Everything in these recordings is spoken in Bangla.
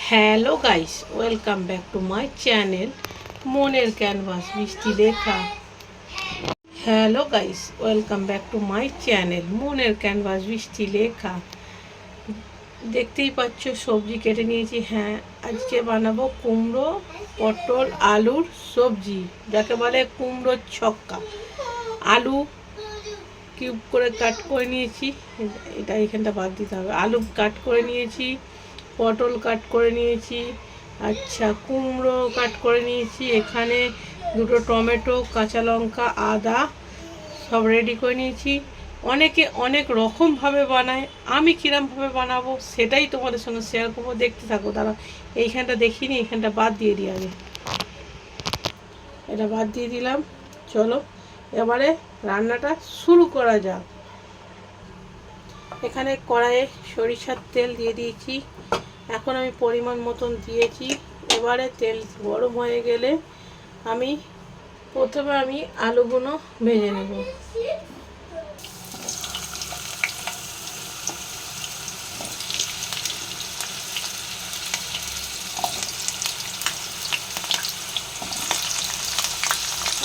Hello guys, welcome back to my channel মনের ক্যানভাস বৃষ্টি লেখা। Hello guys, welcome back to my channel মনের ক্যানভাস বৃষ্টি লেখা। দেখতেই পাচ্ছ সবজি কেটে নিয়েছি। হ্যাঁ, আজকে বানাবো কুমড়ো পটল আলুর সবজি, যাকে বলে কুমড়োর ছক্কা। আলু কিউব করে কাট করে নিয়েছি, এটা এখানটা বাদ দিতে হবে। আলু কাট করে নিয়েছি, পটল কাট করে নিয়েছি, আচ্ছা কুমড়ো কাট করে নিয়েছি, এখানে দুটো টমেটো, কাঁচা লঙ্কা, আদা সব রেডি করে নিয়েছি। অনেকে অনেক রকমভাবে বানায়, আমি কীরমভাবে বানাবো সেটাই তোমাদের সঙ্গে শেয়ার করবো। দেখতে থাকো। তারা এইখানটা দেখিনি, এইখানটা বাদ দিয়ে দিই আগে। এটা বাদ দিয়ে দিলাম। চলো এবারে রান্নাটা শুরু করা যাক। এখানে কড়াইয়ে সরিষার তেল দিয়ে দিয়েছি। এখন আমি পরিমাণ মতন দিয়েছি। এবারে তেল গরম হয়ে গেলে প্রথমে আমি আলুগুলো ভেজে নেব।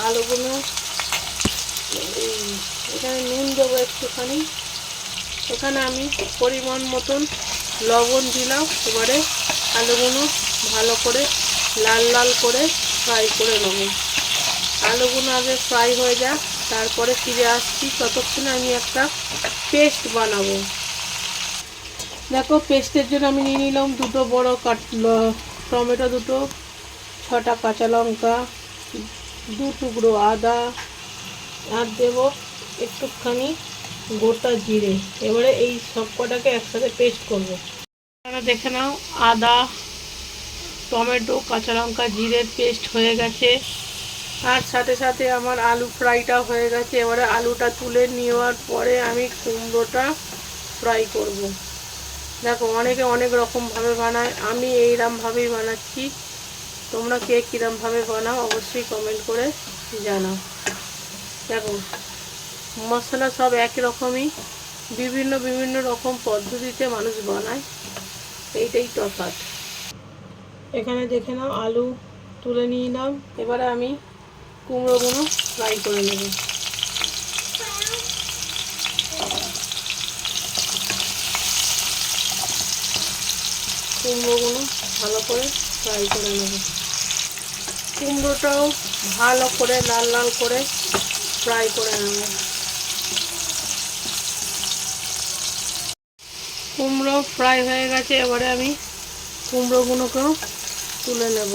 আলুগুলো এখানে নুন দেবো একটুখানি। এখানে আমি পরিমাণ মতন লবণ দিলাম। এবারে আলুগুলো ভালো করে লাল লাল করে ফ্রাই করে নেব। আলুগুলো আগে ফ্রাই হয়ে যাক, তারপরে ফিরে আসছি। ততক্ষণে আমি একটা পেস্ট বানাবো। দেখো, পেস্টের জন্য আমি নিয়ে নিলাম দুটো বড় টমেটো, দুটো, 6টা কাঁচা লঙ্কা, 2 টুকরো আদা, আর দেব একটুখানি গোটা জিরে। এবারে এই সব কটাকে একসাথে পেস্ট করবো। আপনারা দেখে নাও, আদা, টমেটো, কাঁচা লঙ্কা, জিরের পেস্ট হয়ে গেছে। আর সাথে সাথে আমার আলু ফ্রাইটা হয়ে গেছে। এবারে আলুটা তুলে নেওয়ার পরে আমি কুমড়োটা ফ্রাই করব। দেখো, অনেকে অনেক রকমভাবে বানায়, আমি এইরকমভাবেই বানাচ্ছি। তোমরা কে কীরকমভাবে বানাও অবশ্যই কমেন্ট করে জানাও। দেখো, মশলা সব একই রকমই, বিভিন্ন বিভিন্ন রকম পদ্ধতিতে মানুষ বানায়, এইটাই তফাৎ। এখানে দেখে নাও, আলু তুলে নিলাম। এবারে আমি কুমড়োগুলো ফ্রাই করে নেব। কুমড়োগুলো ভালো করে ফ্রাই করে নেব। কুমড়োটাও ভালো করে লাল লাল করে ফ্রাই করে নেব। কুমড়ো ফ্রাই হয়ে গেছে। এবারে আমি কুমড়োগুলোকেও তুলে নেব।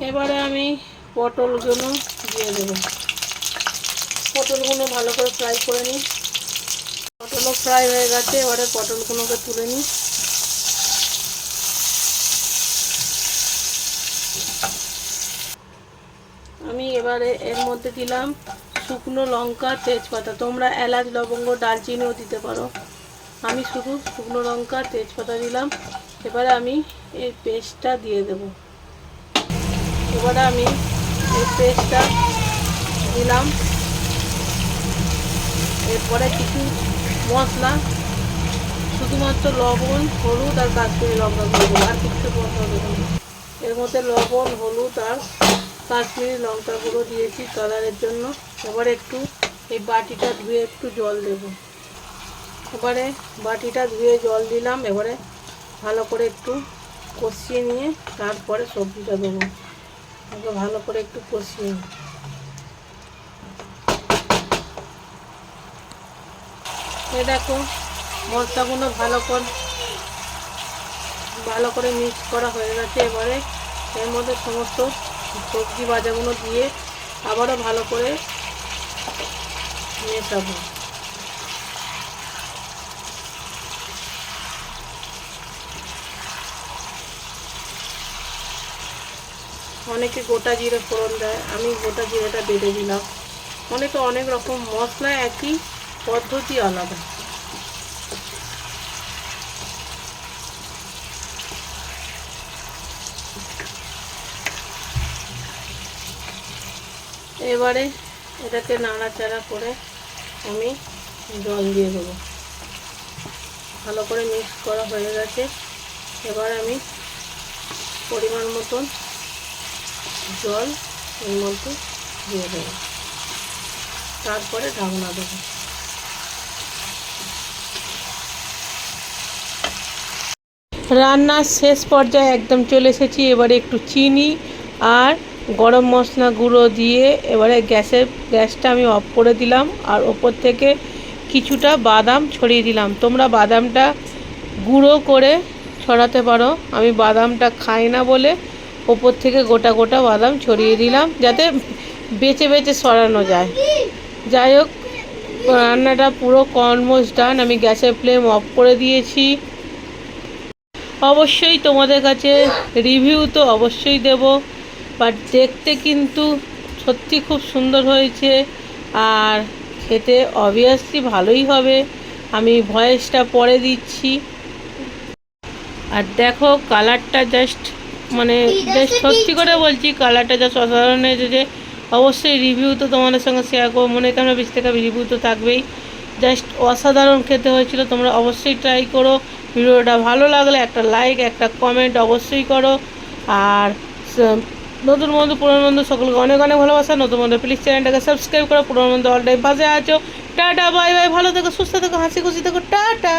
এবারে আমি পটলগুলো দিয়ে দেবো। পটলগুলো ভালো করে ফ্রাই করে নিই। পটলও ফ্রাই হয়ে গেছে। এবারে পটলগুলোকে তুলে নিই। আমি এবারে এর মধ্যে দিলাম শুকনো লঙ্কা, তেজপাতা। তোমরা এলাচ, লবঙ্গ, দারচিনিও দিতে পারো। আমি শুধু শুকনো লঙ্কা, তেজপাতা দিলাম। এবারে আমি এই পেস্টটা দিয়ে দেব। এবারে আমি এই পেস্টটা দিলাম। এরপরে কিছু মশলা, শুধুমাত্র লবণ, হলুদ আর কাশ্মীরি লঙ্কা গুঁড়ো, আর কিছু মশলা দেবো না। এর মধ্যে লবণ, হলুদ আর কাশ্মীরি লঙ্কা গুঁড়ো দিয়েছি কালারের জন্য। এবারে একটু এই বাটিটা ধুয়ে একটু জল দেব। এবারে বাটিটা ধুয়ে জল দিলাম। এবারে ভালো করে একটু কষিয়ে নিয়ে তারপরে সবজিটা দেবো। ভালো করে একটু কষিয়ে নিই। এই দেখো, মশলাগুলো ভালো করে মিক্স করা হয়ে গেছে। এবারে এর মধ্যে সমস্ত সবজি ভাজাগুলো দিয়ে আবারও ভালো করে মেশাবো। অনেকে গোটা জিরে ফোড়ন দেয়, আমি গোটা জিরেটা বেটে দিলাম। অনেকে অনেক রকম মশলা একই, পদ্ধতি আলাদা। এবারে এটাকে নাড়াচাড়া করে আমি জল দিয়ে দেবো। ভালো করে মিক্স করা হয়ে গেছে। এবার আমি পরিমাণ মতন জল এর মধ্যে দিয়ে দেবো, তারপরে ঢাকনা দেবো। রান্নার শেষ পর্যায়ে একদম চলে এসেছি। এবারে একটু চিনি আর গরম মশলা গুঁড়ো দিয়ে এবারে গ্যাসটা আমি অফ করে দিলাম, আর ওপর থেকে কিছুটা বাদাম ছড়িয়ে দিলাম। তোমরা বাদামটা গুঁড়ো করে ছড়াতে পারো, আমি বাদামটা খাই না বলে ওপর থেকে গোটা গোটা বাদাম ছড়িয়ে দিলাম, যাতে বেছে বেছে সরানো যায়। যাই হোক, রান্নাটা পুরো অলমোস্ট ডান। আমি গ্যাসের ফ্লেম অফ করে দিয়েছি। অবশ্যই তোমাদের কাছে রিভিউ তো অবশ্যই দেব, বাট দেখতে কিন্তু সত্যি খুব সুন্দর হয়েছে, আর খেতে অবভিয়াসলি ভালোই হবে। আমি ভয়েসটা পরে দিচ্ছি। আর দেখো কালারটা জাস্ট সত্যি করে বলছি, কালারটা জাস্ট অসাধারণ হয়েছে। অবশ্যই রিভিউ তো তোমাদের সঙ্গে শেয়ার করবো, মনে কেন বেশি থেকে রিভিউ তো থাকবেই। জাস্ট অসাধারণ খেতে হয়েছিল। তোমরা অবশ্যই ট্রাই করো। ভিডিওটা ভালো লাগলে একটা লাইক, একটা কমেন্ট অবশ্যই করো। আর নতুন বন্ধু পুরনো বন্ধু সকলকে অনেক অনেক ভালোবাসা। নতুন বন্ধু প্লিজ চ্যানেলটাকে সাবস্ক্রাইব করো। পুরনো বন্ধু অল টাইম পাশে আছো। টাটা, বাই বাই, ভালো থেকো, সুস্থ থেকো, হাসি খুশি থেকো, টাটা।